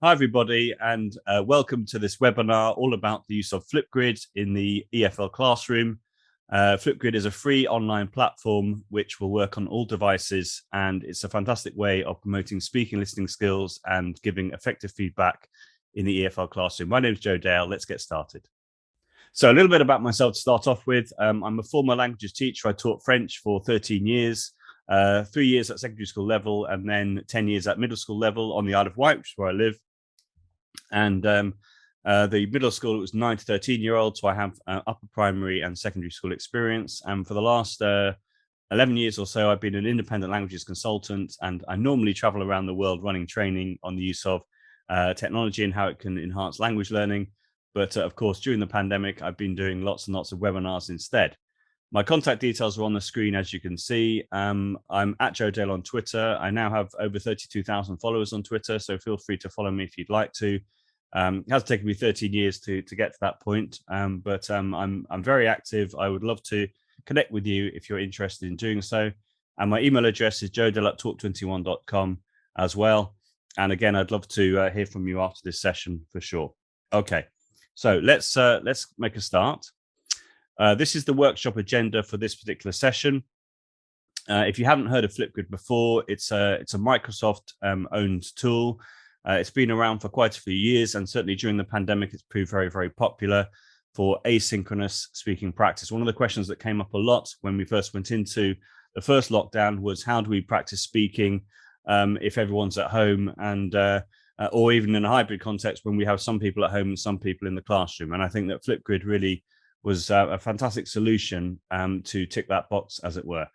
Hi, everybody, and welcome to this webinar all about the use of Flipgrid in the EFL classroom. Flipgrid is a free online platform which will work on all devices, and it's a fantastic way of promoting speaking, listening skills and giving effective feedback in the EFL classroom. My name is Joe Dale. Let's get started. So a little bit about myself to start off with. I'm a former languages teacher. I taught French for 13 years. 3 years at secondary school level, and then 10 years at middle school level on the Isle of Wight, which is where I live. And the middle school, it was 9 to 13-year-olds, so I have upper primary and secondary school experience. And for the last 11 years or so, I've been an independent languages consultant, and I normally travel around the world running training on the use of technology and how it can enhance language learning. But of course, during the pandemic, I've been doing lots and lots of webinars instead. My contact details are on the screen, as you can see. I'm at Joe Dale on Twitter. I now have over 32,000 followers on Twitter, so feel free to follow me if you'd like to. It has taken me 13 years to get to that point, but I'm very active. I would love to connect with you if you're interested in doing so. And my email address is joedale@talk21.com as well. And again, I'd love to hear from you after this session for sure. Okay, so let's make a start. This is the workshop agenda for this particular session. If you haven't heard of Flipgrid before, it's a Microsoft owned tool. It's been around for quite a few years, and certainly during the pandemic, it's proved very, very popular for asynchronous speaking practice. One of the questions that came up a lot when we first went into the first lockdown was, how do we practice speaking if everyone's at home, and or even in a hybrid context when we have some people at home and some people in the classroom? And I think that Flipgrid really was a fantastic solution to tick that box, as it were.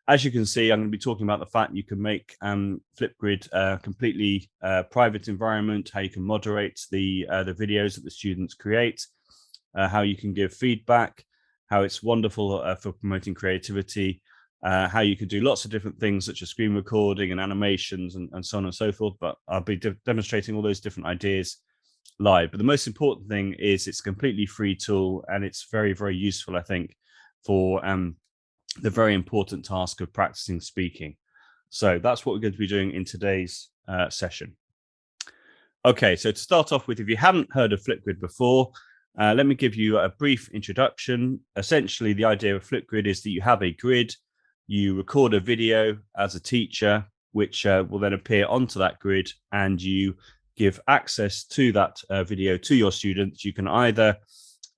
As you can see, I'm going to be talking about the fact you can make Flipgrid a completely private environment, how you can moderate the videos that the students create, how you can give feedback, how it's wonderful for promoting creativity, how you can do lots of different things such as screen recording and animations and so on and so forth. But I'll be demonstrating all those different ideas live. But the most important thing is it's a completely free tool, and it's very, very useful, I think, for the very important task of practicing speaking. So that's what we're going to be doing in today's session. Okay, so to start off with, if you haven't heard of Flipgrid before, let me give you a brief introduction. Essentially, the idea of Flipgrid is that you have a grid, you record a video as a teacher, which will then appear onto that grid, and you give access to that video to your students. You can either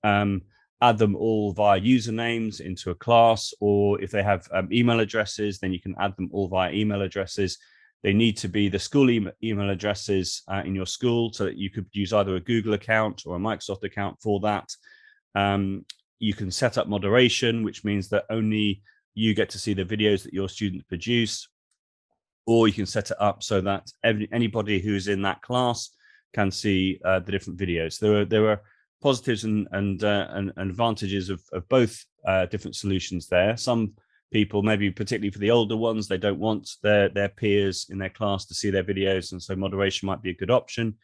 add them all via usernames into a class, or if they have email addresses, then you can add them all via email addresses. They need to be the school email addresses in your school, so that you could use either a Google account or a Microsoft account for that. You can set up moderation, which means that only you get to see the videos that your students produce, or you can set it up so that anybody who's in that class can see the different videos. There are positives and advantages of both different solutions there. Some people, maybe particularly for the older ones, they don't want their peers in their class to see their videos, and so moderation might be a good option.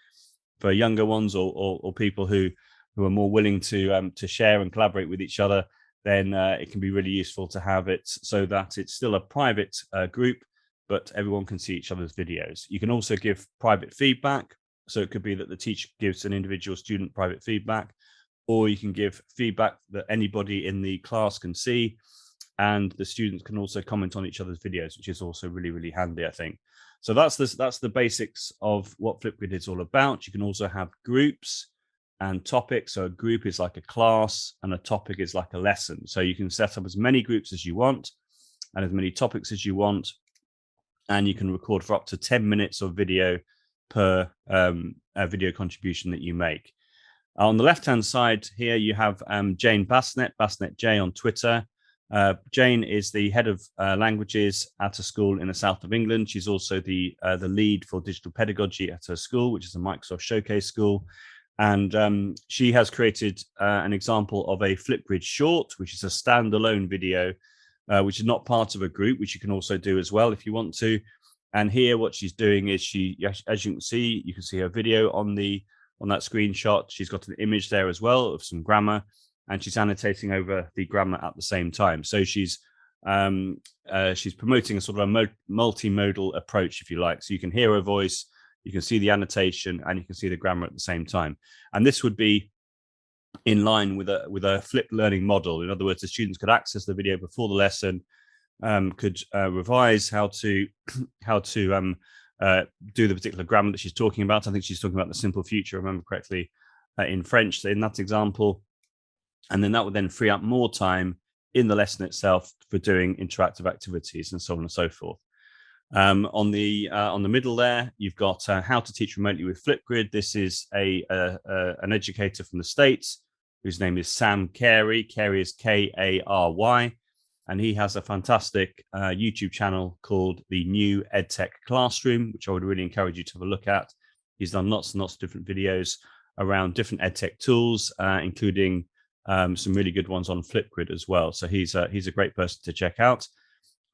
For younger ones, or people who are more willing to share and collaborate with each other, then it can be really useful to have it so that it's still a private group, but everyone can see each other's videos. You can also give private feedback. So it could be that the teacher gives an individual student private feedback, or you can give feedback that anybody in the class can see, and the students can also comment on each other's videos, which is also really, really handy, I think. So that's the basics of what Flipgrid is all about. You can also have groups and topics. So a group is like a class, and a topic is like a lesson. So you can set up as many groups as you want and as many topics as you want, and you can record for up to 10 minutes of video per video contribution that you make. On the left-hand side here, you have Jane Bassnett J on Twitter. Jane is the head of languages at a school in the south of England. She's also the lead for digital pedagogy at her school, which is a Microsoft Showcase school. And she has created an example of a Flipgrid short, which is a standalone video, which is not part of a group, which you can also do as well if you want to. And here, what she's doing is as you can see her video on that screenshot. She's got an image there as well of some grammar, and she's annotating over the grammar at the same time. So she's promoting a sort of a multimodal approach, if you like. So you can hear her voice, You can see the annotation and you can see the grammar at the same time. And this would be in line with a flipped learning model. In other words, the students could access the video before the lesson, could revise how to do the particular grammar that she's talking about. I think she's talking about the simple future, I remember correctly, in French in that example. And then that would then free up more time in the lesson itself for doing interactive activities and so on and so forth. On the middle there, you've got how to teach remotely with Flipgrid. This is an educator from the States whose name is Sam Carey. Carey is Kary, and he has a fantastic YouTube channel called the New EdTech Classroom, which I would really encourage you to have a look at. He's done lots and lots of different videos around different EdTech tools, including some really good ones on Flipgrid as well. So he's a great person to check out.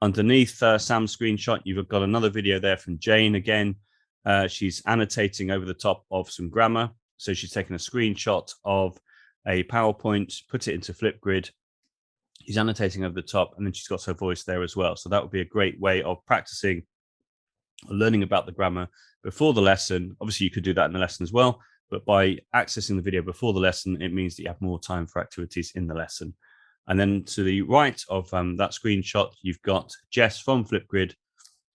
Underneath Sam's screenshot, you've got another video there from Jane again. She's annotating over the top of some grammar. So she's taken a screenshot of a PowerPoint, put it into Flipgrid. She's annotating over the top, and then she's got her voice there as well. So that would be a great way of practicing learning about the grammar before the lesson. Obviously, you could do that in the lesson as well, but by accessing the video before the lesson, it means that you have more time for activities in the lesson. And then to the right of that screenshot, you've got Jess from Flipgrid,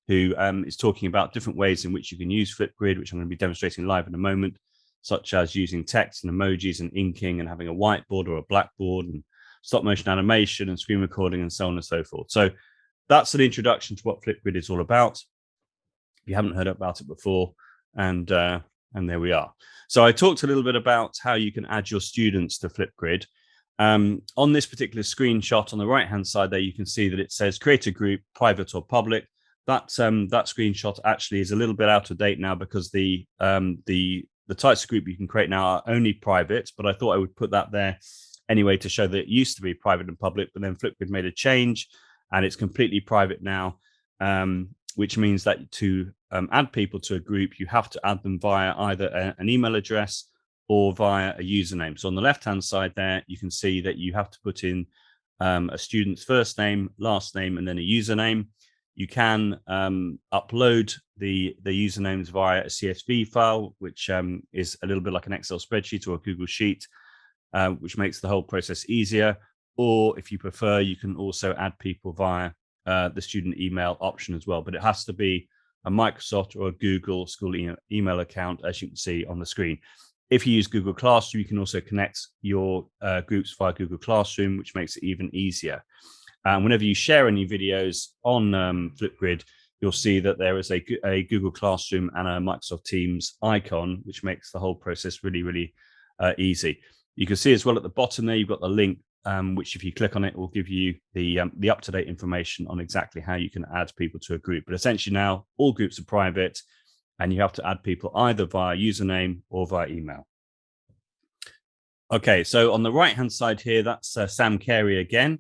who is talking about different ways in which you can use Flipgrid, which I'm going to be demonstrating live in a moment, such as using text and emojis and inking and having a whiteboard or a blackboard and stop motion animation and screen recording and so on and so forth. So that's an introduction to what Flipgrid is all about. If you haven't heard about it before, and there we are. So I talked a little bit about how you can add your students to Flipgrid. On this particular screenshot on the right-hand side there, you can see that it says create a group, private or public. That screenshot actually is a little bit out of date now, because the types of group you can create now are only private, but I thought I would put that there anyway to show that it used to be private and public, but then Flipgrid made a change and it's completely private now, which means that to add people to a group, you have to add them via either an email address or via a username. So on the left-hand side there, you can see that you have to put in a student's first name, last name, and then a username. You can upload the usernames via a CSV file, which is a little bit like an Excel spreadsheet or a Google Sheet, which makes the whole process easier. Or if you prefer, you can also add people via the student email option as well. But it has to be a Microsoft or a Google school email account, as you can see on the screen. If you use Google Classroom, you can also connect your groups via Google Classroom, which makes it even easier. Whenever you share any videos on Flipgrid, you'll see that there is a Google Classroom and a Microsoft Teams icon, which makes the whole process really, really easy. You can see as well at the bottom there, you've got the link, which if you click on it, will give you the up-to-date information on exactly how you can add people to a group. But essentially now, all groups are private, and you have to add people either via username or via email. Okay, so on the right-hand side here, that's Sam Carey again.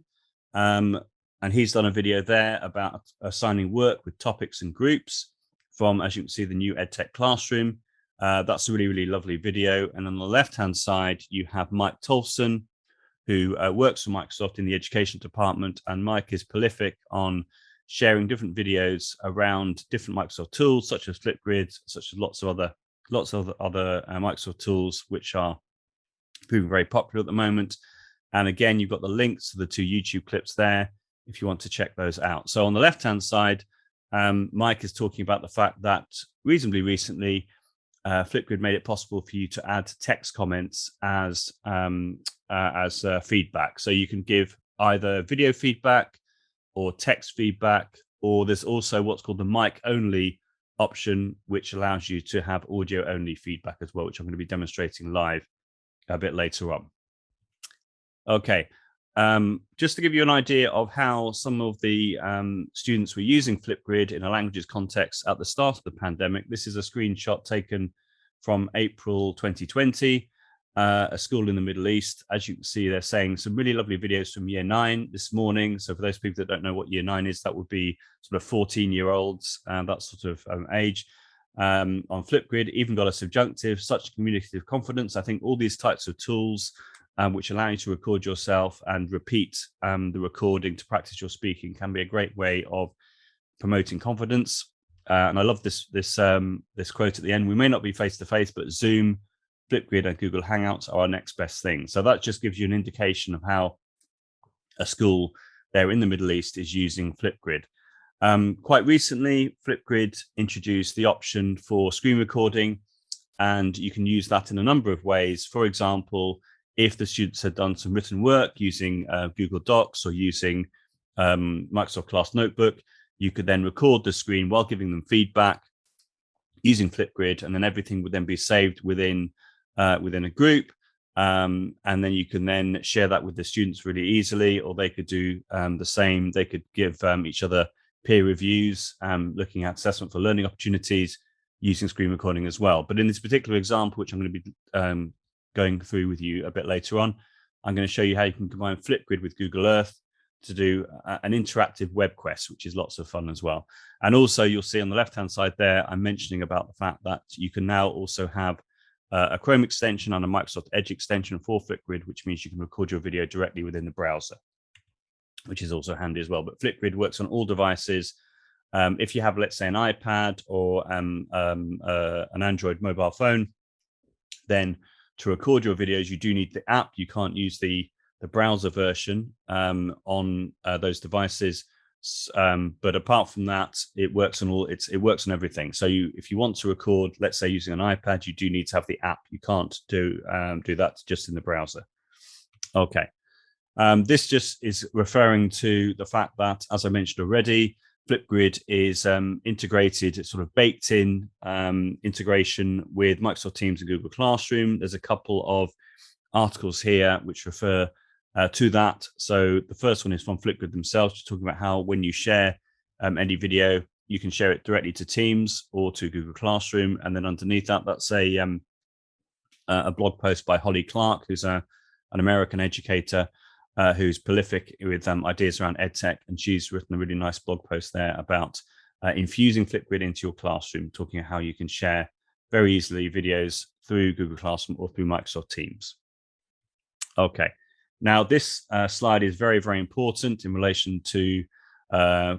And he's done a video there about assigning work with topics and groups from, as you can see, the New EdTech Classroom. That's a really, really lovely video. And on the left-hand side, you have Mike Tolson, who works for Microsoft in the education department. And Mike is prolific on sharing different videos around different Microsoft tools, such as Flipgrid, such as lots of other Microsoft tools, which are proving very popular at the moment. And again, you've got the links to the 2 YouTube clips there if you want to check those out. So on the left-hand side, Mike is talking about the fact that reasonably recently, Flipgrid made it possible for you to add text comments as feedback. So you can give either video feedback or text feedback, or there's also what's called the mic only option, which allows you to have audio only feedback as well, which I'm going to be demonstrating live a bit later on. Okay, just to give you an idea of how some of the students were using Flipgrid in a languages context at the start of the pandemic, this is a screenshot taken from April 2020, a school in the Middle East. As you can see, they're saying some really lovely videos from Year 9 this morning. So for those people that don't know what Year 9 is, that would be sort of 14-year-olds, that sort of age. On Flipgrid, even got a subjunctive, such communicative confidence. I think all these types of tools which allow you to record yourself and repeat the recording to practice your speaking can be a great way of promoting confidence. and I love this quote at the end: "We may not be face to face, but Zoom, Flipgrid, and Google Hangouts are our next best thing." So that just gives you an indication of how a school there in the Middle East is using Flipgrid. Quite recently, Flipgrid introduced the option for screen recording, and you can use that in a number of ways. For example, if the students had done some written work using Google Docs or using Microsoft Class Notebook, you could then record the screen while giving them feedback using Flipgrid, and then everything would then be saved within a group. And then you can then share that with the students really easily, or they could do the same. They could give each other peer reviews, looking at assessment for learning opportunities using screen recording as well. But in this particular example, which I'm going to be going through with you a bit later on, I'm going to show you how you can combine Flipgrid with Google Earth to do an interactive web quest, which is lots of fun as well. And also you'll see on the left-hand side there, I'm mentioning about the fact that you can now also have a Chrome extension and a Microsoft Edge extension for Flipgrid, which means you can record your video directly within the browser, which is also handy as well. But Flipgrid works on all devices. If you have, let's say, an iPad or an Android mobile phone, then to record your videos, you do need the app. You can't use the browser version on those devices. But apart from that, it works on it works on everything. So if you want to record, let's say using an iPad, you do need to have the app. You can't do that just in the browser. Okay. This just is referring to the fact that, as I mentioned already, Flipgrid is integrated, it's sort of baked in integration with Microsoft Teams and Google Classroom. There's a couple of articles here which refer to that. So the first one is from Flipgrid themselves, just talking about how when you share any video, you can share it directly to Teams or to Google Classroom. And then underneath that, that's a blog post by Holly Clark, who's an American educator who's prolific with ideas around EdTech. And she's written a really nice blog post there about infusing Flipgrid into your classroom, talking about how you can share very easily videos through Google Classroom or through Microsoft Teams. Okay, now this slide is very, very important in relation to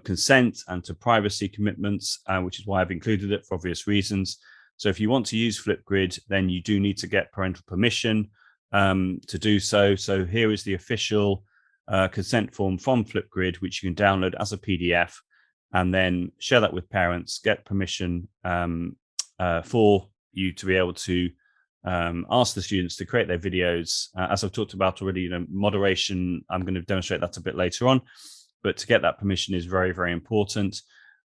consent and to privacy commitments, which is why I've included it for obvious reasons. So if you want to use Flipgrid, then you do need to get parental permission to do so. So here is the official consent form from Flipgrid, which you can download as a PDF and then share that with parents, get permission for you to be able to ask the students to create their videos. As I've talked about already, moderation, I'm going to demonstrate that a bit later on, but to get that permission is very, very important.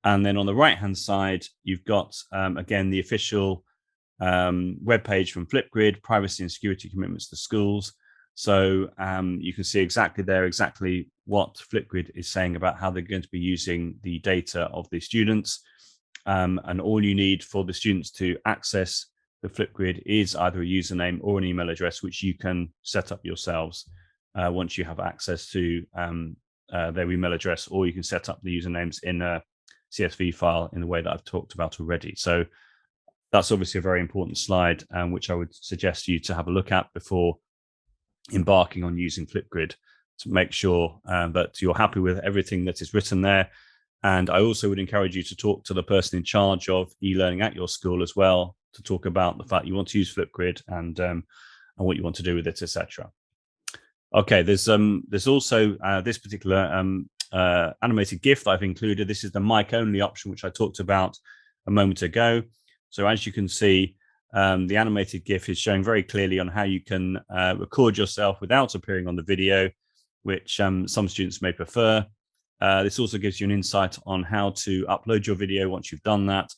And then on the right-hand side, you've got, again, the official web page from Flipgrid, privacy and security commitments to schools. So you can see exactly what Flipgrid is saying about how they're going to be using the data of the students. And all you need for the students to access the Flipgrid is either a username or an email address, which you can set up yourselves once you have access to their email address, or you can set up the usernames in a CSV file in the way that I've talked about already. So that's obviously a very important slide, which I would suggest you to have a look at before embarking on using Flipgrid, to make sure that you're happy with everything that is written there. And I also would encourage you to talk to the person in charge of e-learning at your school as well, to talk about the fact you want to use Flipgrid and what you want to do with it, etc. Okay, there's also this particular animated GIF that I've included. This is the mic only option, which I talked about a moment ago. So as you can see, the animated GIF is showing very clearly on how you can record yourself without appearing on the video, which some students may prefer. This also gives you an insight on how to upload your video once you've done that.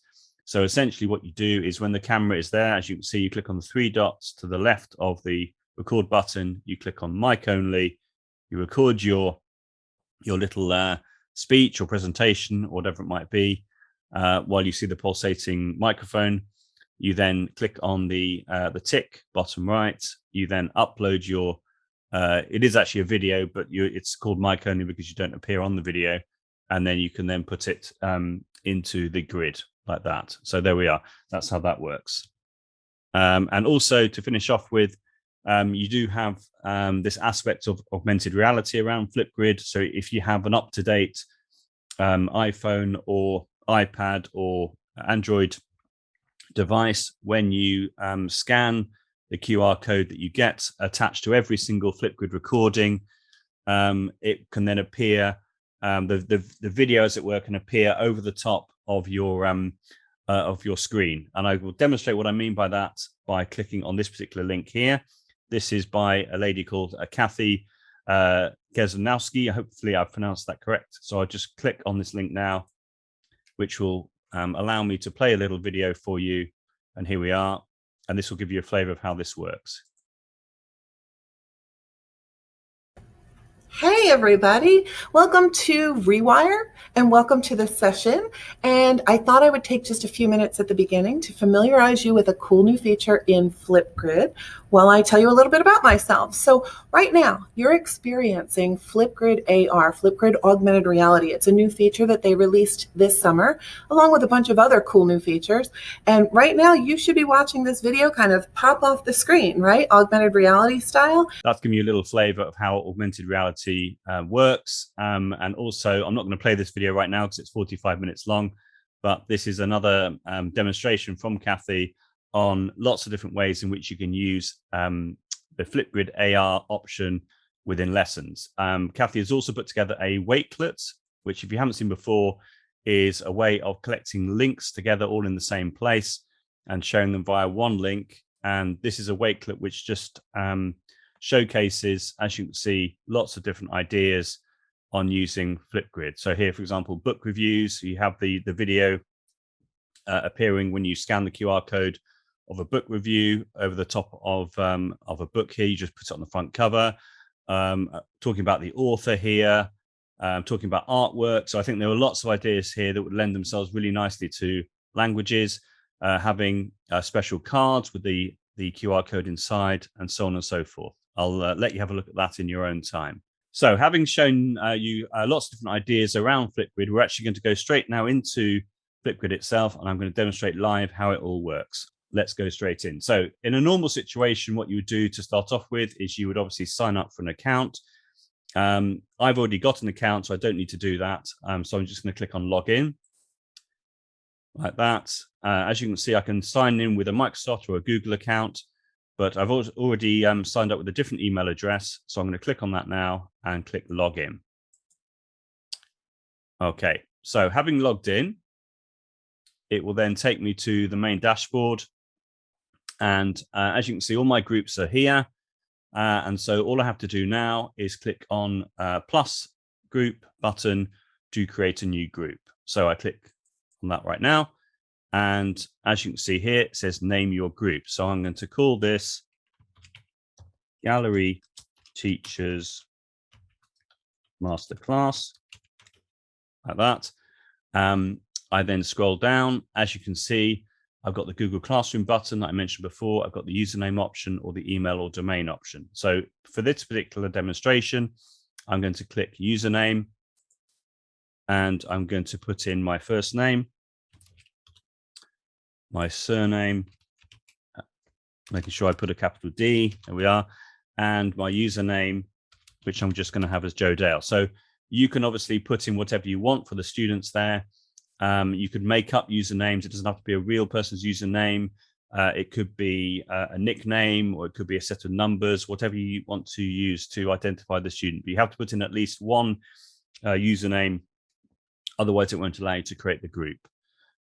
So essentially what you do is when the camera is there, as you can see, you click on the three dots to the left of the record button, you click on mic only, you record your little speech or presentation, or whatever it might be, while you see the pulsating microphone. You then click on the tick bottom right. You then upload your, it is actually a video, but it's called mic only because you don't appear on the video. And then you can then put it into the grid like that. So there we are. That's how that works. And also to finish off with, you do have this aspect of augmented reality around Flipgrid. So if you have an up-to-date iPhone or iPad or Android device, when you scan the QR code that you get attached to every single Flipgrid recording, it can then appear, the video, as it were, can appear over the top of your screen. And I will demonstrate what I mean by that by clicking on this particular link here. This is by a lady called Kathy Geznowski. Hopefully I've pronounced that correct. So I'll just click on this link now, which will allow me to play a little video for you. And here we are. And this will give you a flavor of how this works. Hey everybody, welcome to Rewire and welcome to this session. And I thought I would take just a few minutes at the beginning to familiarize you with a cool new feature in Flipgrid while I tell you a little bit about myself. So right now you're experiencing Flipgrid AR, Flipgrid augmented reality. It's a new feature that they released this summer along with a bunch of other cool new features. And right now you should be watching this video kind of pop off the screen, right? Augmented reality style. That's giving you a little flavor of how augmented reality works. And also, I'm not going to play this video right now because it's 45 minutes long, but this is another demonstration from Kathy on lots of different ways in which you can use the Flipgrid AR option within lessons. Kathy has also put together a wakelet, which, if you haven't seen before, is a way of collecting links together all in the same place and sharing them via one link. And this is a wakelet which just showcases, as you can see, lots of different ideas on using Flipgrid. So here, for example, book reviews. You have the video appearing when you scan the QR code of a book review over the top of a book here. You just put it on the front cover. Talking about the author here, talking about artwork. So I think there are lots of ideas here that would lend themselves really nicely to languages, having special cards with the QR code inside, and so on and so forth. I'll let you have a look at that in your own time. So having shown you lots of different ideas around Flipgrid, we're actually going to go straight now into Flipgrid itself, and I'm going to demonstrate live how it all works. Let's go straight in. So in a normal situation, what you would do to start off with is you would obviously sign up for an account. I've already got an account, so I don't need to do that. So I'm just going to click on login like that. As you can see, I can sign in with a Microsoft or a Google account, but I've already signed up with a different email address. So I'm going to click on that now and click login. Okay, so having logged in, it will then take me to the main dashboard. And as you can see, all my groups are here. And so all I have to do now is click on plus group button to create a new group. So I click on that right now. And as you can see here, it says name your group. So I'm going to call this Gallery Teachers Masterclass, like that. I then scroll down. As you can see, I've got the Google Classroom button that I mentioned before. I've got the username option or the email or domain option. So for this particular demonstration, I'm going to click username, and I'm going to put in my first name, my surname, making sure I put a capital D, there we are, and my username, which I'm just going to have as Joe Dale. So you can obviously put in whatever you want for the students there. You could make up usernames. It doesn't have to be a real person's username. It could be a nickname, or it could be a set of numbers, whatever you want to use to identify the student. But you have to put in at least one username, otherwise it won't allow you to create the group.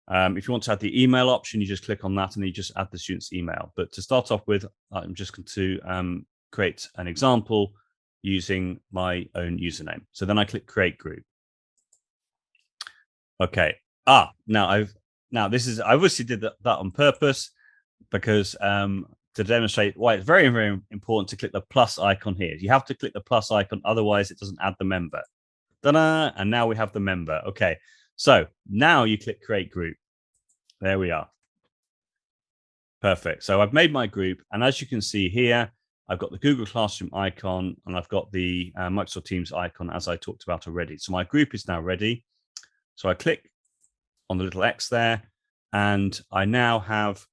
If you want to add the email option, you just click on that and you just add the student's email. But to start off with, I'm just going to create an example using my own username. So then I click create group. Okay. I obviously did that on purpose because to demonstrate why it's very, very important to click the plus icon here. You have to click the plus icon, otherwise it doesn't add the member. Ta-da! And now we have the member. Okay. So now you click create group. There we are. Perfect. So I've made my group, and as you can see here, I've got the Google Classroom icon and I've got the Microsoft Teams icon, as I talked about already. So my group is now ready. So I click on the little X there, and I now have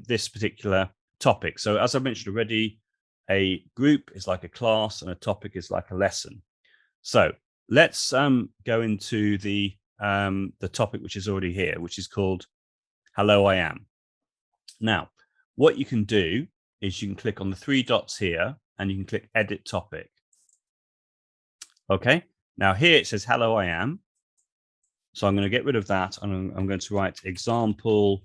this particular topic. So as I mentioned already, a group is like a class and a topic is like a lesson. So let's go into the the topic which is already here, which is called Hello, I Am. Now, what you can do is you can click on the three dots here and you can click Edit Topic. Okay, now here it says Hello, I Am. So I'm going to get rid of that and I'm going to write example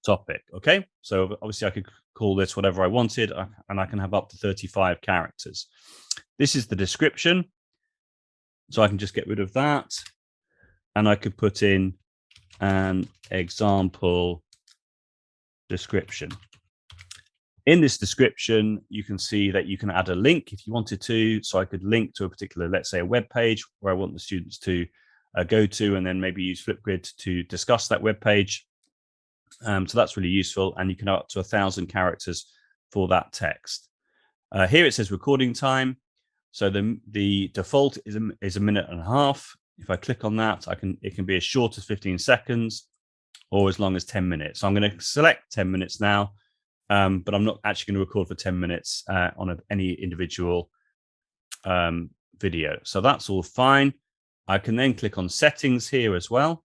topic. Okay, so obviously I could call this whatever I wanted and I can have up to 35 characters. This is the description. So I can just get rid of that and I could put in an example description. In this description, you can see that you can add a link if you wanted to. So I could link to a particular, let's say a web page where I want the students to go to and then maybe use Flipgrid to discuss that web page. So that's really useful. And you can have up to 1,000 characters for that text. Here it says recording time. So the default is a minute and a half. If I click on that, it can be as short as 15 seconds or as long as 10 minutes. So I'm going to select 10 minutes now, but I'm not actually going to record for 10 minutes on any individual video. So that's all fine. I can then click on settings here as well.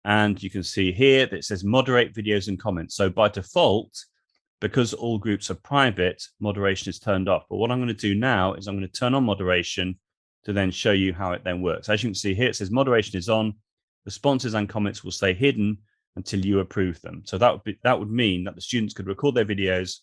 And you can see here that it says moderate videos and comments. So by default, because all groups are private, moderation is turned off. But what I'm going to do now is I'm going to turn on moderation to then show you how it then works. As you can see here, it says moderation is on. Responses and comments will stay hidden until you approve them. So that would mean that the students could record their videos,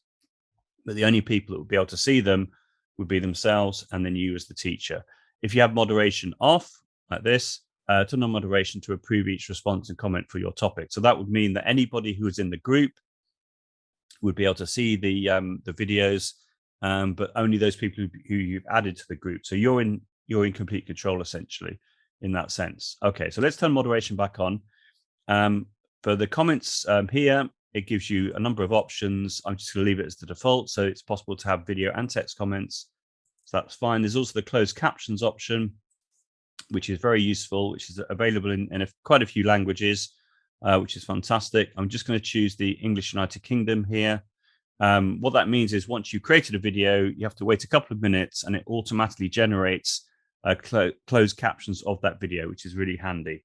but the only people that would be able to see them would be themselves and then you as the teacher. If you have moderation off, like this, turn on moderation to approve each response and comment for your topic. So that would mean that anybody who is in the group would be able to see the videos, but only those people who you've added to the group. So you're in complete control essentially in that sense. Okay, so let's turn moderation back on. For the comments here, it gives you a number of options. I'm just going to leave it as the default. So it's possible to have video and text comments. So that's fine. There's also the closed captions option, which is very useful, which is available in quite a few languages, which is fantastic. I'm just going to choose the English United Kingdom here. What that means is once you created a video, you have to wait a couple of minutes and it automatically generates closed captions of that video, which is really handy.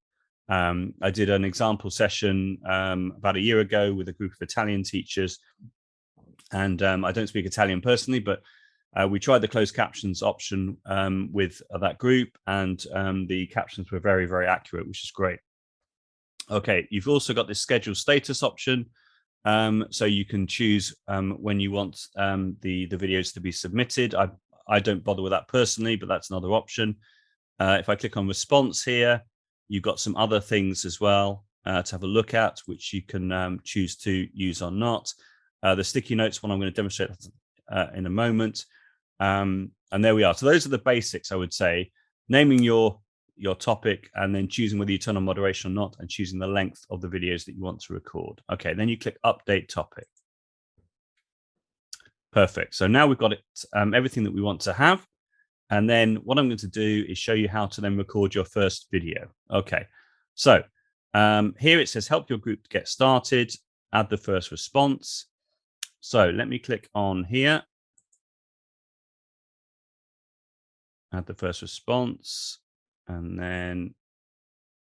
I did an example session about a year ago with a group of Italian teachers. And I don't speak Italian personally, but we tried the closed captions option with that group, and the captions were very, very accurate, which is great. Okay, you've also got this schedule status option. So you can choose when you want the videos to be submitted. I don't bother with that personally, but that's another option. If I click on response here, you've got some other things as well to have a look at, which you can choose to use or not. The sticky notes one I'm going to demonstrate in a moment. And there we are. So those are the basics, I would say. Naming your topic and then choosing whether you turn on moderation or not, and choosing the length of the videos that you want to record. Okay, then you click update topic. Perfect. So now we've got it, everything that we want to have. And then what I'm going to do is show you how to then record your first video. Okay, so here it says help your group to get started, add the first response. So let me click on here. Add the first response. And then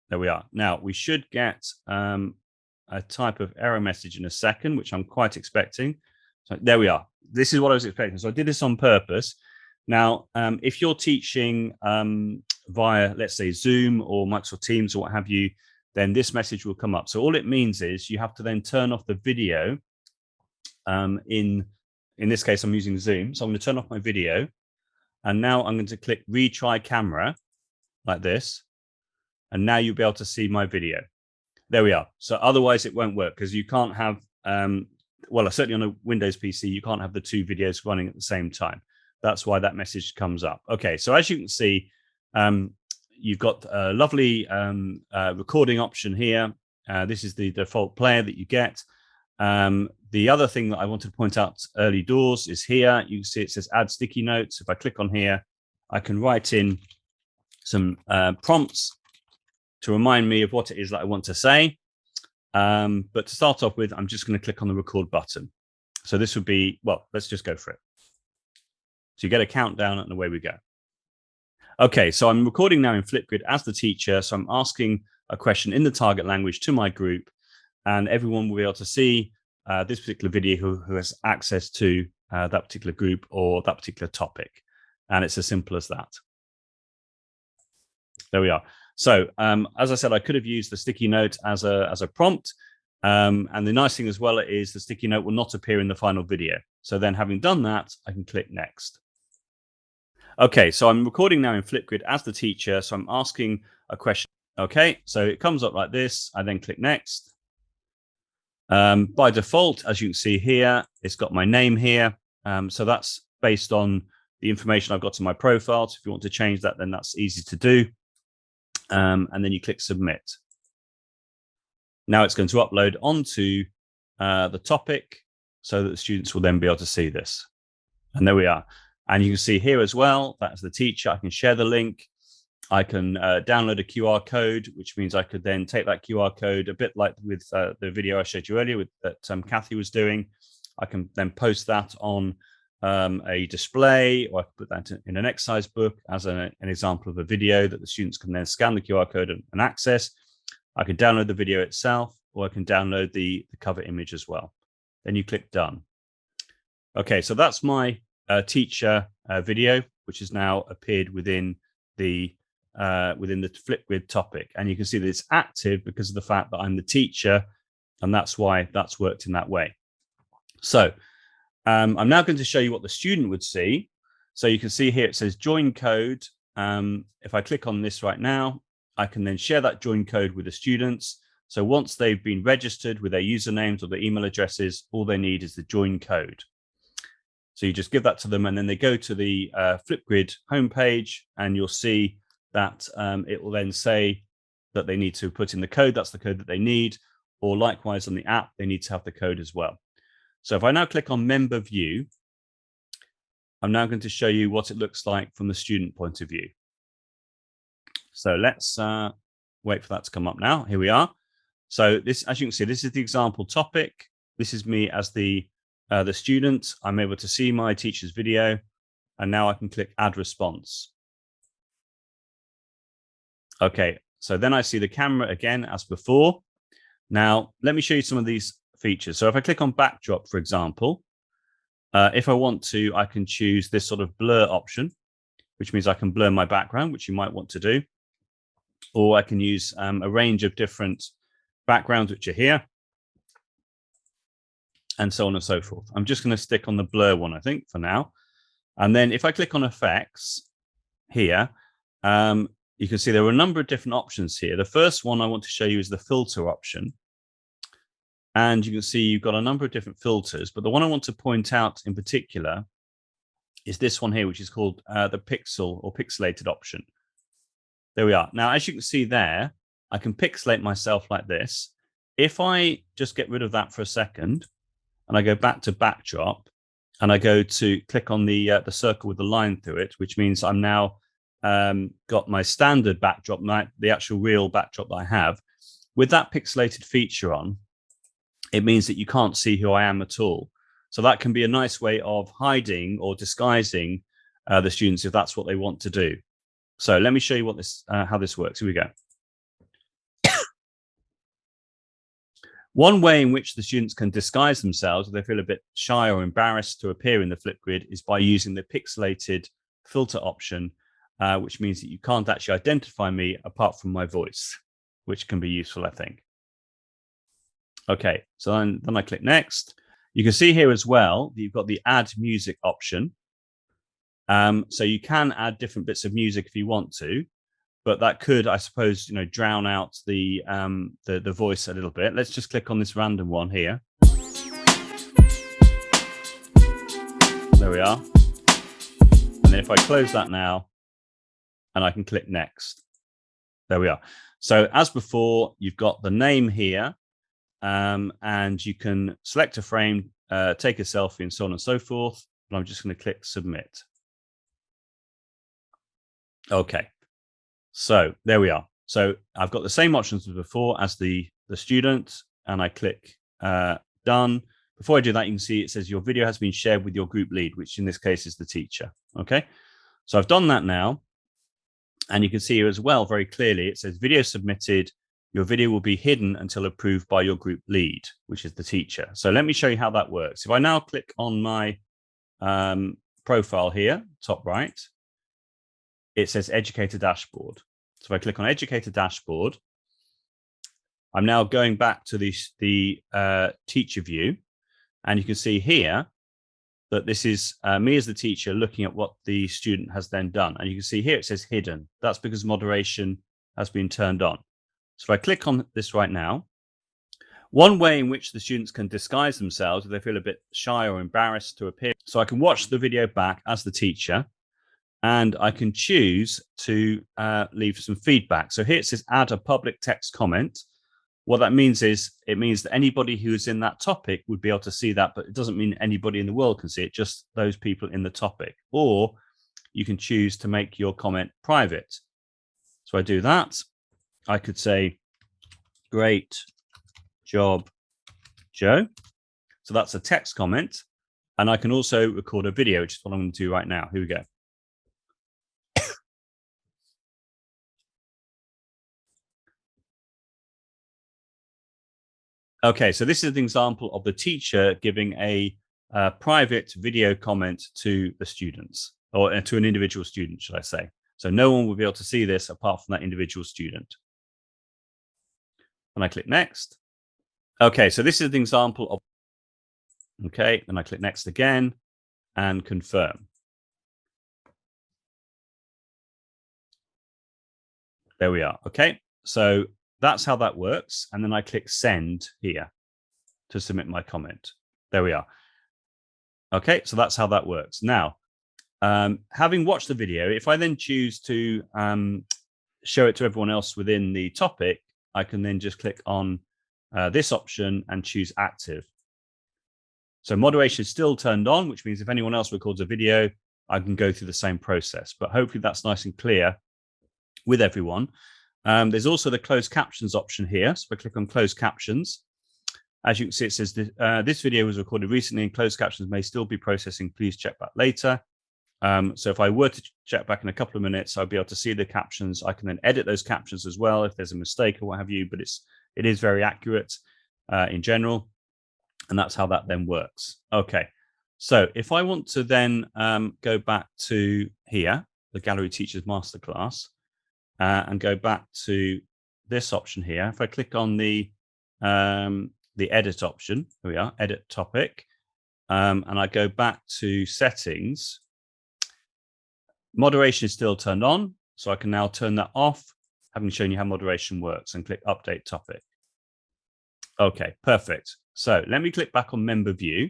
there we are. Now we should get a type of error message in a second, which I'm quite expecting. So there we are. This is what I was expecting. So I did this on purpose. Now, if you're teaching via, let's say, Zoom or Microsoft Teams or what have you, then this message will come up. So all it means is you have to then turn off the video. In this case, I'm using Zoom. So I'm going to turn off my video. And now I'm going to click retry camera like this. And now you'll be able to see my video. There we are. So otherwise it won't work because you can't have, well, certainly on a Windows PC, you can't have the two videos running at the same time. That's why that message comes up. Okay, so as you can see, you've got a lovely recording option here. This is the default player that you get. The other thing that I wanted to point out early doors is here. You can see it says add sticky notes. If I click on here, I can write in some prompts to remind me of what it is that I want to say. But to start off with, I'm just going to click on the record button. So this would be, well, let's just go for it. So you get a countdown and away we go. Okay, so I'm recording now in Flipgrid as the teacher. So I'm asking a question in the target language to my group, and everyone will be able to see this particular video who has access to that particular group or that particular topic. And it's as simple as that. There we are. So as I said, I could have used the sticky note as a prompt. And the nice thing as well is the sticky note will not appear in the final video. So then having done that, I can click next. Okay, so I'm recording now in Flipgrid as the teacher. So I'm asking a question. Okay, so it comes up like this. I then click next. By default, as you can see here, it's got my name here. So that's based on the information I've got in my profile. So if you want to change that, then that's easy to do. And then you click submit. Now it's going to upload onto the topic so that the students will then be able to see this. And there we are. And you can see here as well, that's the teacher. I can share the link. I can download a QR code, which means I could then take that QR code, a bit like with the video I showed you earlier that Kathy was doing. I can then post that on a display, or I can put that in an exercise book as an example of a video that the students can then scan the QR code and access. I can download the video itself, or I can download the cover image as well. Then you click done. Okay, so that's my teacher video, which has now appeared within the Flipgrid topic, and you can see that it's active because of the fact that I'm the teacher, and that's why that's worked in that way. So I'm now going to show you what the student would see. So you can see here it says join code. If I click on this right now, I can then share that join code with the students. So once they've been registered with their usernames or their email addresses, all they need is the join code. So you just give that to them, and then they go to the Flipgrid homepage, and you'll see that it will then say that they need to put in the code. That's the code that they need. Or likewise on the app, they need to have the code as well. So if I now click on member view, I'm now going to show you what it looks like from the student point of view. So let's wait for that to come up now. Here we are. So this, as you can see, this is the example topic. This is me as the student. I'm able to see my teacher's video, and now I can click add response. Okay, so then I see the camera again as before. Now, let me show you some of these features. So if I click on backdrop, for example, if I want to, I can choose this sort of blur option, which means I can blur my background, which you might want to do. Or I can use a range of different backgrounds, which are here, and so on and so forth. I'm just going to stick on the blur one, I think, for now. And then if I click on effects here, you can see there are a number of different options here. The first one I want to show you is the filter option. And you can see you've got a number of different filters, but the one I want to point out in particular is this one here, which is called the pixel or pixelated option. There we are. Now, as you can see there, I can pixelate myself like this. If I just get rid of that for a second, and I go back to backdrop, and I go to click on the circle with the line through it, which means I'm now got my standard backdrop, the actual real backdrop that I have. With that pixelated feature on, it means that you can't see who I am at all. So that can be a nice way of hiding or disguising the students if that's what they want to do. So let me show you what this how this works. Here we go. One way in which the students can disguise themselves if they feel a bit shy or embarrassed to appear in the Flipgrid is by using the pixelated filter option, which means that you can't actually identify me apart from my voice, which can be useful, I think. Okay, so then I click next. You can see here as well that you've got the add music option. So you can add different bits of music if you want to, but that could, I suppose, drown out the voice a little bit. Let's just click on this random one here. There we are. And then if I close that now, and I can click next. There we are. So as before, you've got the name here, and you can select a frame, take a selfie, and so on and so forth. And I'm just going to click submit. Okay. So there we are. So I've got the same options as before as the student, and I click done. Before I do that, you can see it says your video has been shared with your group lead, which in this case is the teacher. Okay. So I've done that now. And you can see here as well, very clearly, it says video submitted. Your video will be hidden until approved by your group lead, which is the teacher. So let me show you how that works. If I now click on my profile here, top right, it says Educator Dashboard. So if I click on Educator Dashboard, I'm now going back to the teacher view. And you can see here that this is me as the teacher looking at what the student has then done. And you can see here it says hidden. That's because moderation has been turned on. So if I click on this right now, one way in which the students can disguise themselves if they feel a bit shy or embarrassed to appear. So I can watch the video back as the teacher, and I can choose to leave some feedback. So here it says add a public text comment. What that means is it means that anybody who's in that topic would be able to see that, but it doesn't mean anybody in the world can see it, just those people in the topic. Or you can choose to make your comment private. So I do that. I could say, great job, Joe. So that's a text comment. And I can also record a video, which is what I'm going to do right now. Here we go. Okay, so this is an example of the teacher giving a private video comment to the students, or to an individual student, should I say. So no one will be able to see this apart from that individual student. And I click next. Okay, so this is an example of, okay, then I click next again and confirm. There we are. Okay, so that's how that works. And then I click send here to submit my comment. There we are. Okay, so that's how that works. Now, having watched the video, if I then choose to show it to everyone else within the topic, I can then just click on this option and choose active. So moderation is still turned on, which means if anyone else records a video, I can go through the same process. But hopefully that's nice and clear with everyone. There's also the closed captions option here. So if I click on closed captions, as you can see, it says this video was recorded recently and closed captions may still be processing. Please check back later. So if I were to check back in a couple of minutes, I'll be able to see the captions. I can then edit those captions as well if there's a mistake or what have you, but it is very accurate in general. And that's how that then works. Okay, so if I want to then go back to here, the Gallery Teachers Masterclass, and go back to this option here, if I click on the edit option, here we are, edit topic, and I go back to settings, moderation is still turned on, so I can now turn that off, having shown you how moderation works, and click update topic. Okay, perfect. So let me click back on member view,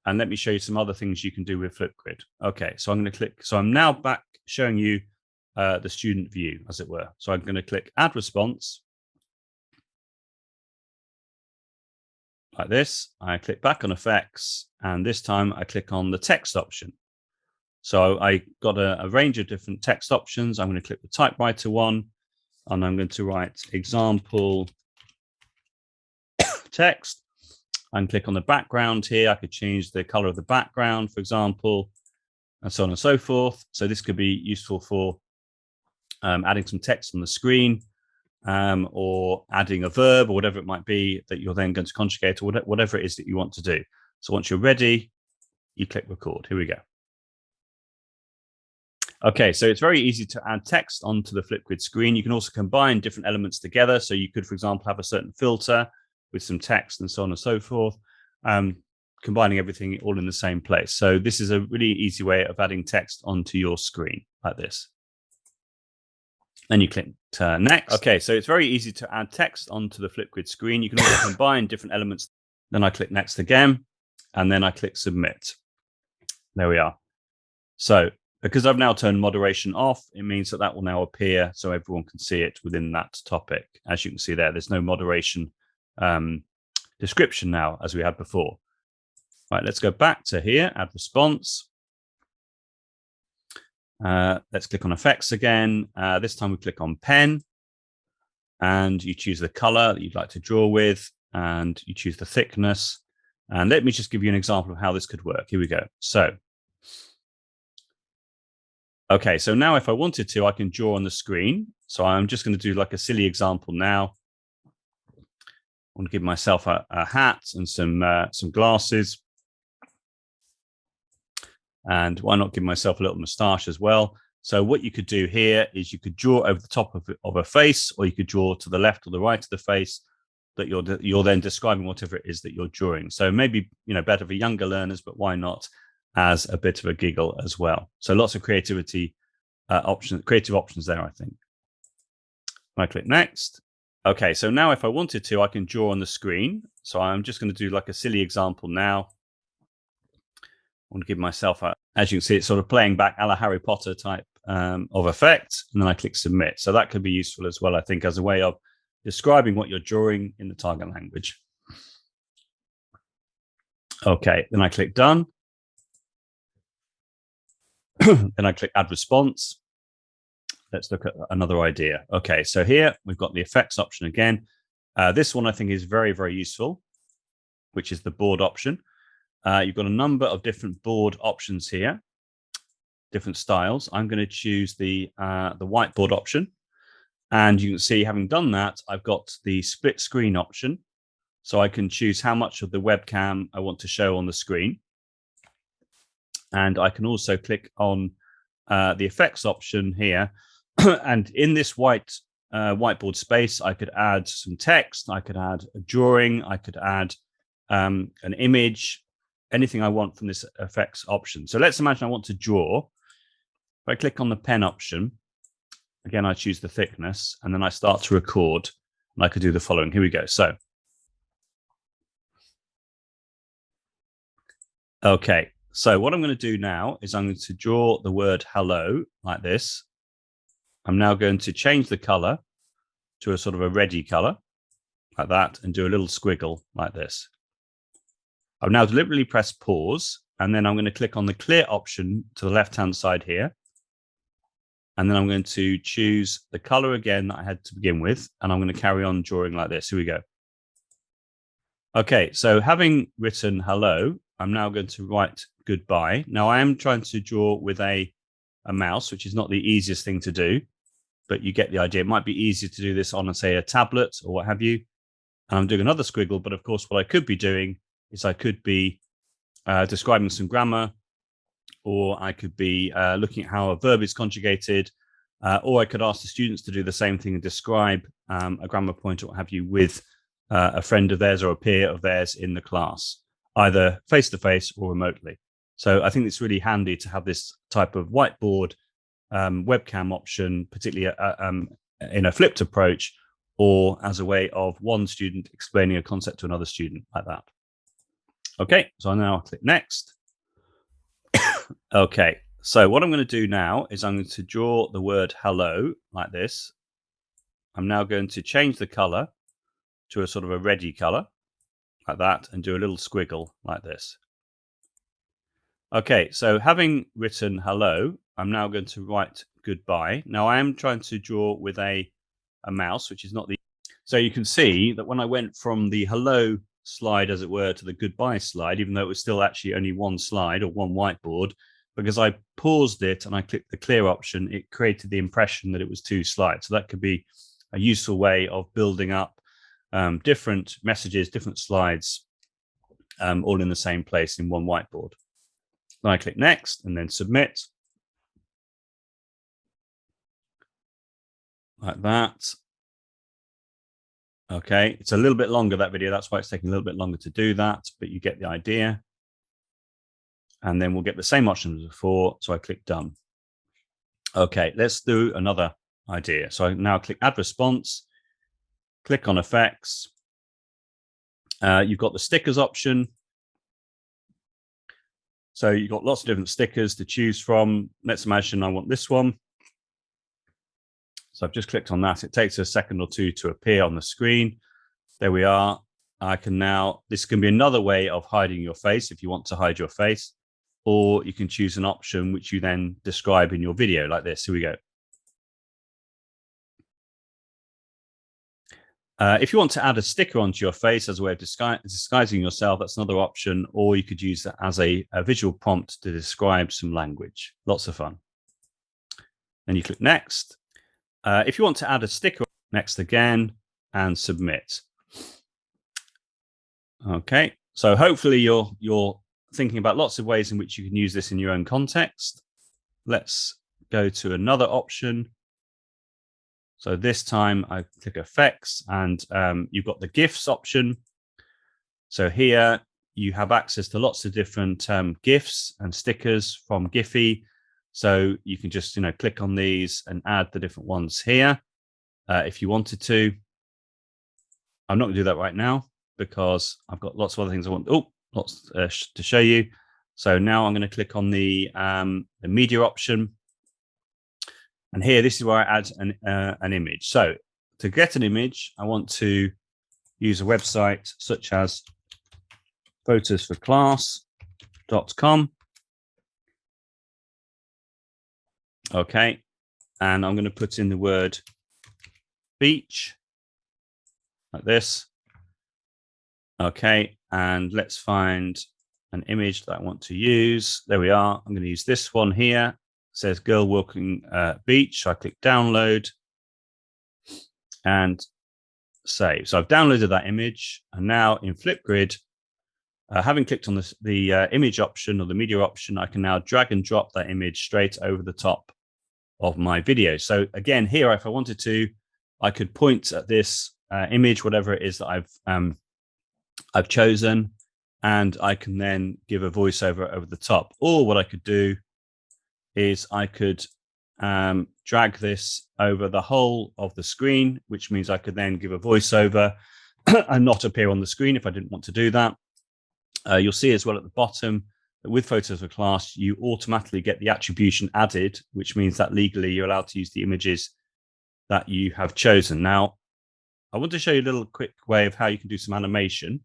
and let me show you some other things you can do with Flipgrid. Okay, so I'm going to click, so I'm now back showing you the student view, as it were. So I'm going to click add response. Like this, I click back on effects, and this time I click on the text option. So I got a range of different text options. I'm going to click the typewriter one, and I'm going to write example text. I can click on the background here. I could change the color of the background, for example, and so on and so forth. So this could be useful for adding some text on the screen, or adding a verb or whatever it might be that you're then going to conjugate, or whatever it is that you want to do. So once you're ready, you click record. Here we go. Okay, so it's very easy to add text onto the Flipgrid screen. You can also combine different elements together. So you could, for example, have a certain filter with some text and so on and so forth, combining everything all in the same place. So this is a really easy way of adding text onto your screen like this. Then you click next. Okay, so it's very easy to add text onto the Flipgrid screen. You can also combine different elements. Then I click next again, and then I click submit. There we are. So because I've now turned moderation off, it means that will now appear so everyone can see it within that topic. As you can see there's no moderation description now as we had before. Right, let's go back to here, add response. Let's click on effects again. This time we click on pen, and you choose the color that you'd like to draw with, and you choose the thickness. And let me just give you an example of how this could work. Here we go. So Okay, so now if I wanted to, I can draw on the screen. So I'm just going to do like a silly example now. I want to give myself a hat and some glasses. And why not give myself a little moustache as well? So what you could do here is you could draw over the top of a face, or you could draw to the left or the right of the face that you're then describing whatever it is that you're drawing. So maybe, better for younger learners, but why not as a bit of a giggle as well? So lots of creative options there, I think. I click next. Okay, so now if I wanted to, I can draw on the screen. So I'm just going to do like a silly example now. I want to give myself as you can see, it's sort of playing back a la Harry Potter type of effect. And then I click submit. So that could be useful as well, I think, as a way of describing what you're drawing in the target language. Okay, then I click done. Then I click add response. Let's look at another idea. Okay, so here we've got the effects option again. This one I think is very, very useful, which is the board option. You've got a number of different board options here, different styles. I'm going to choose the whiteboard option. And you can see, having done that, I've got the split screen option. So I can choose how much of the webcam I want to show on the screen. And I can also click on the effects option here. And in this whiteboard space, I could add some text, I could add a drawing, I could add an image, anything I want from this effects option. So let's imagine I want to draw. If I click on the pen option, again, I choose the thickness, and then I start to record, and I could do the following. Here we go. So, okay. So what I'm going to do now is I'm going to draw the word hello like this. I'm now going to change the color to a sort of a reddy color like that, and do a little squiggle like this. I've now deliberately pressed pause, and then I'm going to click on the clear option to the left-hand side here. And then I'm going to choose the color again that I had to begin with, and I'm going to carry on drawing like this. Here we go. Okay, so having written hello, I'm now going to write goodbye. Now I am trying to draw with a mouse, which is not the easiest thing to do, but you get the idea. It might be easier to do this on, say, a tablet or what have you. And I'm doing another squiggle, but of course, what I could be doing is I could be describing some grammar, or I could be looking at how a verb is conjugated, or I could ask the students to do the same thing and describe a grammar point or what have you with a friend of theirs or a peer of theirs in the class, either face-to-face or remotely. So I think it's really handy to have this type of whiteboard webcam option, particularly in a flipped approach, or as a way of one student explaining a concept to another student like that. Okay, so I now click next. Okay, so what I'm going to do now is I'm going to draw the word hello like this. I'm now going to change the color to a sort of a reddy color like that, and do a little squiggle like this. Okay, so having written hello, I'm now going to write goodbye. Now I am trying to draw with a mouse, which is not the... So you can see that when I went from the hello slide, as it were, to the goodbye slide, even though it was still actually only one slide or one whiteboard, because I paused it and I clicked the clear option, it created the impression that it was two slides. So that could be a useful way of building up different messages, different slides, all in the same place in one whiteboard. Then I click next and then submit. Like that. Okay, it's a little bit longer, that video. That's why it's taking a little bit longer to do that, but you get the idea. And then we'll get the same option as before. So I click done. Okay, let's do another idea. So I now click add response, click on effects. You've got the stickers option. So you've got lots of different stickers to choose from. Let's imagine I want this one. So I've just clicked on that. It takes a second or two to appear on the screen. There we are. I can now, this can be another way of hiding your face if you want to hide your face, or you can choose an option which you then describe in your video like this. Here we go. If you want to add a sticker onto your face as a way of disguising yourself, that's another option, or you could use that as a visual prompt to describe some language. Lots of fun. Then you click next. If you want to add a sticker, next again and submit. Okay, so hopefully you're thinking about lots of ways in which you can use this in your own context. Let's go to another option. So this time I click effects, and you've got the GIFs option. So here you have access to lots of different GIFs and stickers from Giphy. So you can just click on these and add the different ones here if you wanted to. I'm not going to do that right now because I've got lots of other things I want. Lots to show you. So now I'm going to click on the media option. And here, this is where I add an image. So to get an image, I want to use a website such as photosforclass.com. Okay. And I'm going to put in the word beach like this. Okay. And let's find an image that I want to use. There we are. I'm going to use this one here. It says girl walking beach. So I click download and save. So I've downloaded that image. And now in Flipgrid, having clicked on the image option or the media option, I can now drag and drop that image straight over the top of my video. So again, here, if I wanted to, I could point at this image, whatever it is that I've chosen, and I can then give a voiceover over the top. Or what I could do is I could drag this over the whole of the screen, which means I could then give a voiceover and not appear on the screen if I didn't want to do that. You'll see as well at the bottom that with Photos for Class, you automatically get the attribution added, which means that legally you're allowed to use the images that you have chosen. Now, I want to show you a little quick way of how you can do some animation.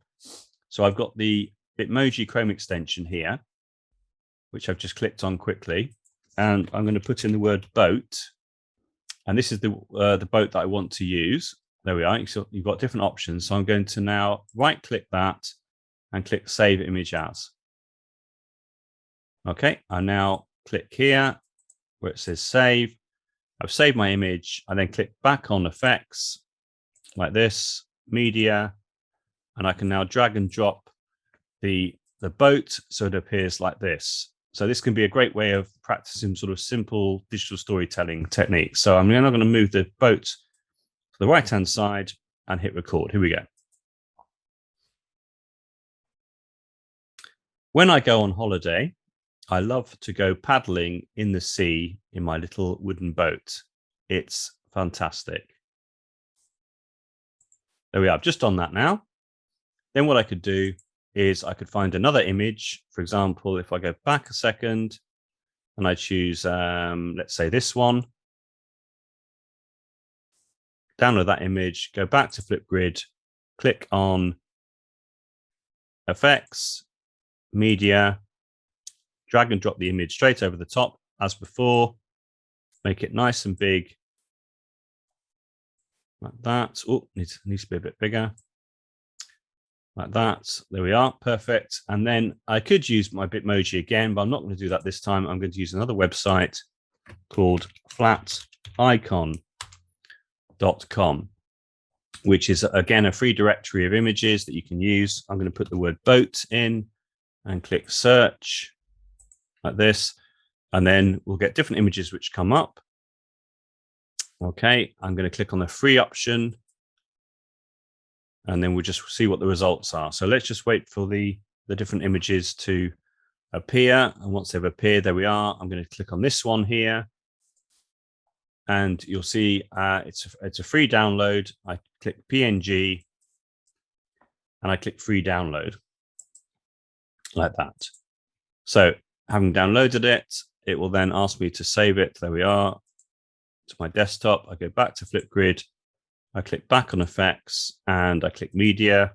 So I've got the Bitmoji Chrome extension here, which I've just clicked on quickly. And I'm going to put in the word boat. And this is the boat that I want to use. There we are. So you've got different options. So I'm going to now right-click that and click Save Image As. Okay, I now click here where it says Save. I've saved my image. I then click back on Effects like this, Media, and I can now drag and drop the boat so it appears like this. So this can be a great way of practicing sort of simple digital storytelling techniques. So I'm now going to move the boat to the right-hand side and hit record. Here we go. When I go on holiday, I love to go paddling in the sea in my little wooden boat. It's fantastic. There we are. I've just done that now. Then what I could do is I could find another image. For example, if I go back a second and I choose, let's say this one, download that image, go back to Flipgrid, click on Effects, Media, drag and drop the image straight over the top as before, make it nice and big like that. Oh, needs to be a bit bigger. Like that. There we are. Perfect. And then I could use my Bitmoji again, but I'm not going to do that this time. I'm going to use another website called flaticon.com, which is, again, a free directory of images that you can use. I'm going to put the word boat in and click search like this. And then we'll get different images which come up. Okay. I'm going to click on the free option. And then we'll just see what the results are. So let's just wait for the different images to appear. And once they've appeared, there we are. I'm going to click on this one here. And you'll see it's a free download. I click PNG and I click free download like that. So having downloaded it, it will then ask me to save it. There we are to my desktop. I go back to Flipgrid. I click back on Effects and I click Media,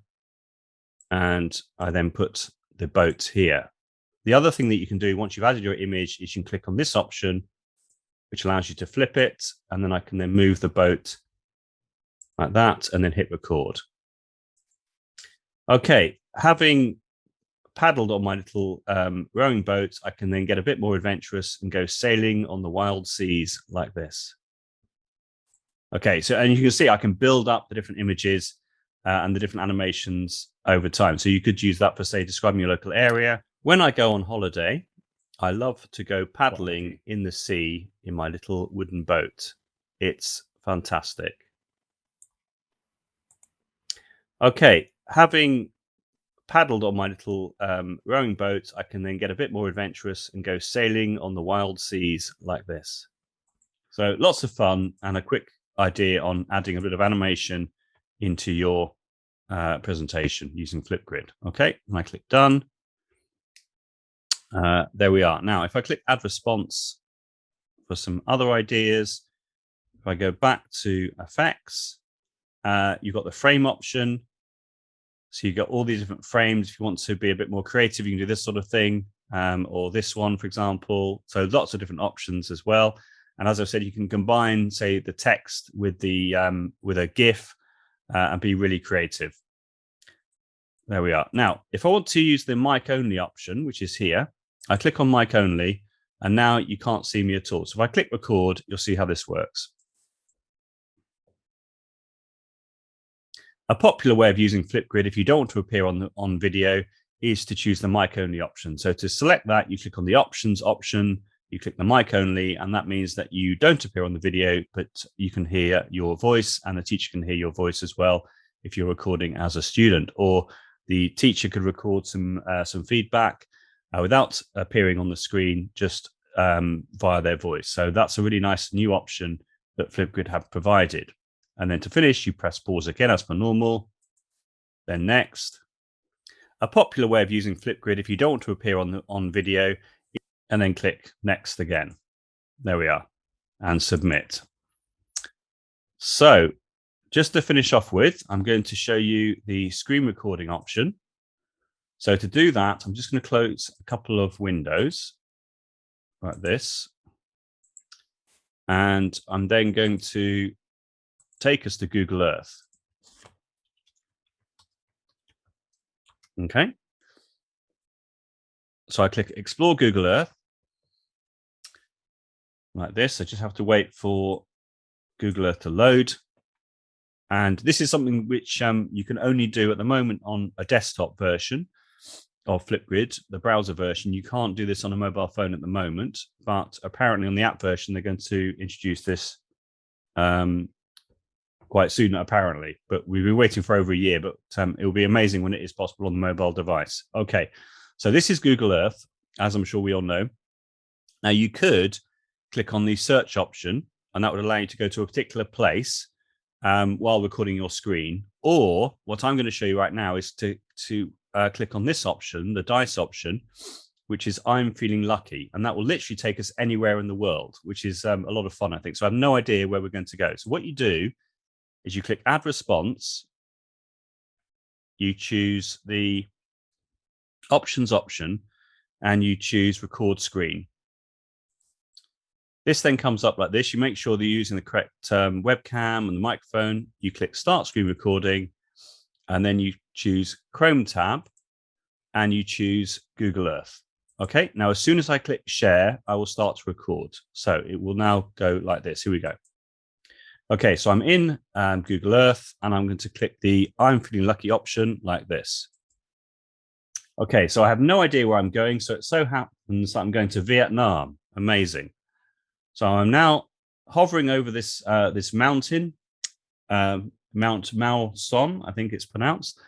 and I then put the boat here. The other thing that you can do once you've added your image is you can click on this option, which allows you to flip it, and then I can then move the boat like that and then hit record. Okay, having paddled on my little rowing boat, I can then get a bit more adventurous and go sailing on the wild seas like this. Okay, so and you can see I can build up the different images and the different animations over time. So you could use that for, say, describing your local area. When I go on holiday, I love to go paddling in the sea in my little wooden boat. It's fantastic. Okay, having paddled on my little rowing boat, I can then get a bit more adventurous and go sailing on the wild seas like this. So lots of fun and a quick idea on adding a bit of animation into your presentation using Flipgrid. Okay, and I click done. There we are. Now, if I click add response for some other ideas, if I go back to effects, you've got the frame option. So you've got all these different frames. If you want to be a bit more creative, you can do this sort of thing, or this one, for example. So lots of different options as well. And as I said, you can combine, say, the text with the with a GIF and be really creative. There we are. Now, if I want to use the mic only option, which is here, I click on mic only, and now you can't see me at all. So if I click record, you'll see how this works. A popular way of using Flipgrid, if you don't want to appear on video, is to choose the mic only option. So to select that, you click on the options option, you click the mic only, and that means that you don't appear on the video, but you can hear your voice, and the teacher can hear your voice as well if you're recording as a student. Or the teacher could record some feedback without appearing on the screen, just via their voice. So that's a really nice new option that Flipgrid have provided. And then to finish, you press pause again as per normal, then next. A popular way of using Flipgrid, if you don't want to appear on video, and then click next again. There we are, and submit. So just to finish off with, I'm going to show you the screen recording option. So to do that, I'm just going to close a couple of windows like this. And I'm then going to take us to Google Earth. Okay. So I click Explore Google Earth like this. I just have to wait for Google Earth to load. And this is something which you can only do at the moment on a desktop version of Flipgrid, the browser version. You can't do this on a mobile phone at the moment, but apparently on the app version, they're going to introduce this quite soon, apparently. But we've been waiting for over a year, but it will be amazing when it is possible on the mobile device. Okay, so this is Google Earth, as I'm sure we all know. Now, you could click on the search option, and that would allow you to go to a particular place while recording your screen. Or what I'm going to show you right now is to click on this option, the dice option, which is I'm feeling lucky. And that will literally take us anywhere in the world, which is a lot of fun, I think. So I have no idea where we're going to go. So what you do is you click add response, you choose the options option, and you choose record screen. This then comes up like this. You make sure that you're using the correct webcam and the microphone. You click start screen recording, and then you choose Chrome tab, and you choose Google Earth. Okay, now as soon as I click share, I will start to record. So it will now go like this. Here we go. Okay, so I'm in Google Earth, and I'm going to click the I'm feeling lucky option like this. Okay, so I have no idea where I'm going. So it so happens that I'm going to Vietnam. Amazing. So I'm now hovering over this this mountain, Mount Mao Son, I think it's pronounced.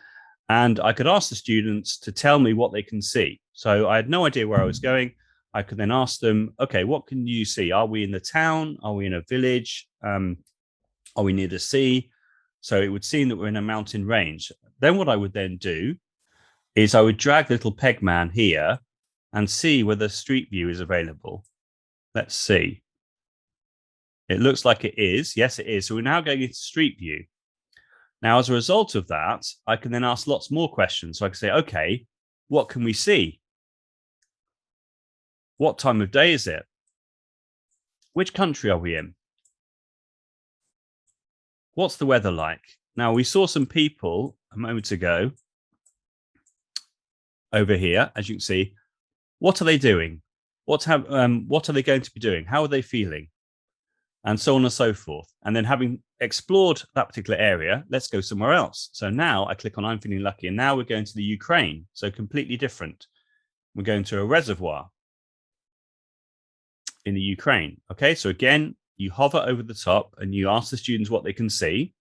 And I could ask the students to tell me what they can see. So I had no idea where I was going. I could then ask them, okay, what can you see? Are we in the town? Are we in a village? Are we near the sea? So it would seem that we're in a mountain range. Then what I would then do is I would drag the little peg man here and see whether Street View is available. Let's see. It looks like it is. Yes, it is. So we're now going into Street View. Now, as a result of that, I can then ask lots more questions. So I can say, okay, what can we see? What time of day is it? Which country are we in? What's the weather like? Now, we saw some people a moment ago over here, as you can see, what are they doing? What are they going to be doing? How are they feeling? And so on and so forth. And then having explored that particular area, let's go somewhere else. So now I click on I'm feeling lucky, and now we're going to the Ukraine. So completely different. We're going to a reservoir in the Ukraine. Okay, so again, you hover over the top and you ask the students what they can see.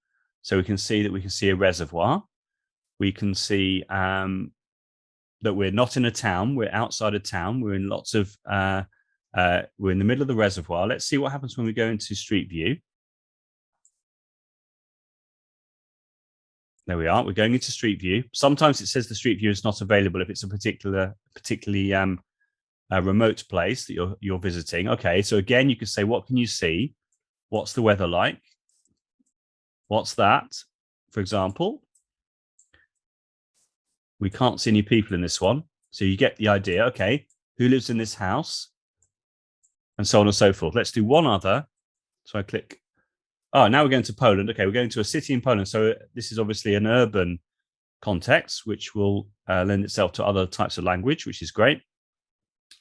So we can see that we can see a reservoir. We can see that we're not in a town. We're outside a town. We're in lots of, we're in the middle of the reservoir. Let's see what happens when we go into Street View. There we are. We're going into Street View. Sometimes it says the Street View is not available if it's a particularly remote place that you're visiting. Okay, so again, you can say, what can you see? What's the weather like? What's that? For example, we can't see any people in this one. So you get the idea. Okay, who lives in this house? And so on and so forth. Let's do one other. So I click. Oh, now we're going to Poland. Okay, we're going to a city in Poland. So this is obviously an urban context, which will lend itself to other types of language, which is great.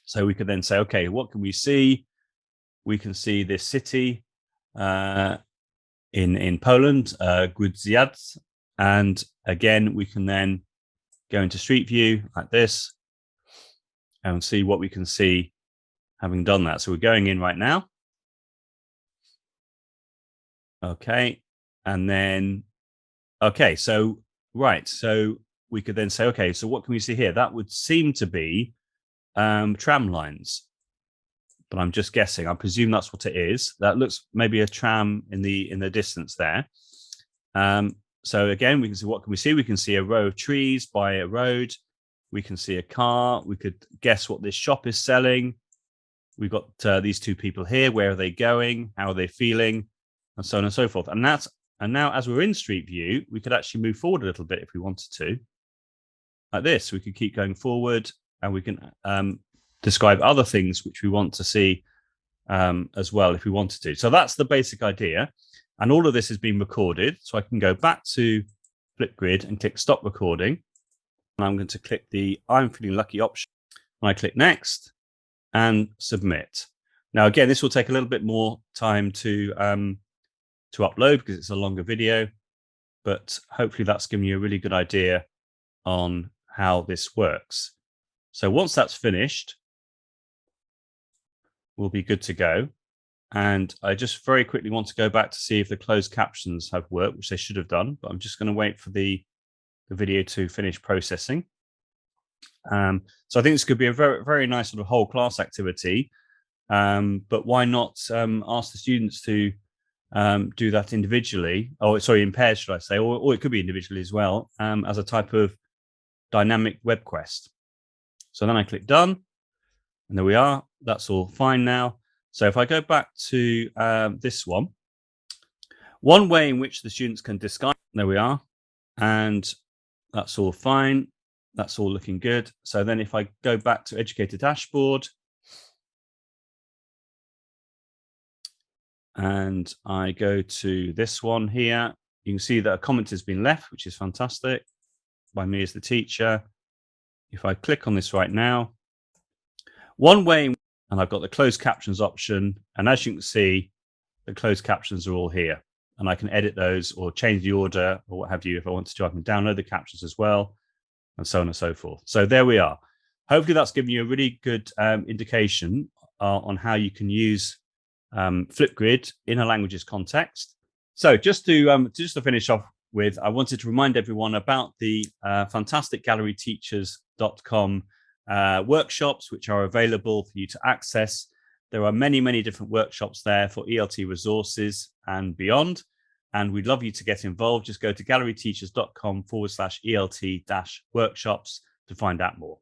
So we could then say, okay, what can we see? We can see this city in Poland, Grudziądz. And again, we can then go into Street View like this and see what we can see having done that. So we're going in right now. Okay. And then, okay, so, right. So we could then say, okay, so what can we see here? That would seem to be tram lines, but I'm just guessing. I presume that's what it is. That looks maybe a tram in the distance there. So again, we can see, what can we see? We can see a row of trees by a road. We can see a car. We could guess what this shop is selling. We've got these two people here. Where are they going? How are they feeling? And so on and so forth. And now as we're in Street View, we could actually move forward a little bit if we wanted to. Like this, we could keep going forward, and we can describe other things which we want to see as well if we wanted to. So that's the basic idea. And all of this has been recorded. So I can go back to Flipgrid and click stop recording. And I'm going to click the I'm feeling lucky option. And I click next and submit. Now, again, this will take a little bit more time to upload because it's a longer video, but hopefully that's given you a really good idea on how this works. So once that's finished, we'll be good to go. And I just very quickly want to go back to see if the closed captions have worked, which they should have done, but I'm just going to wait for the video to finish processing. So I think this could be a very, very nice sort of whole class activity. But why not ask the students to do that individually, in pairs, should I say, or it could be individually as well, as a type of dynamic web quest. So then I click done, and there we are. That's all fine now. So if I go back to this one way in which the students can disguise, there we are, and that's all fine. That's all looking good. So then if I go back to Educator Dashboard, and I go to this one here, you can see that a comment has been left, which is fantastic, by me as the teacher. If I click on this right now, one way, and I've got the closed captions option, and as you can see, the closed captions are all here, and I can edit those or change the order or what have you. If I want to, I can download the captions as well, and so on and so forth. So there we are. Hopefully that's given you a really good indication on how you can use Flipgrid in a languages context. So just to finish off with, I wanted to remind everyone about the fantastic galleryteachers.com workshops, which are available for you to access. There are many, many different workshops there for ELT resources and beyond. And we'd love you to get involved. Just go to galleryteachers.com/ELT-workshops to find out more.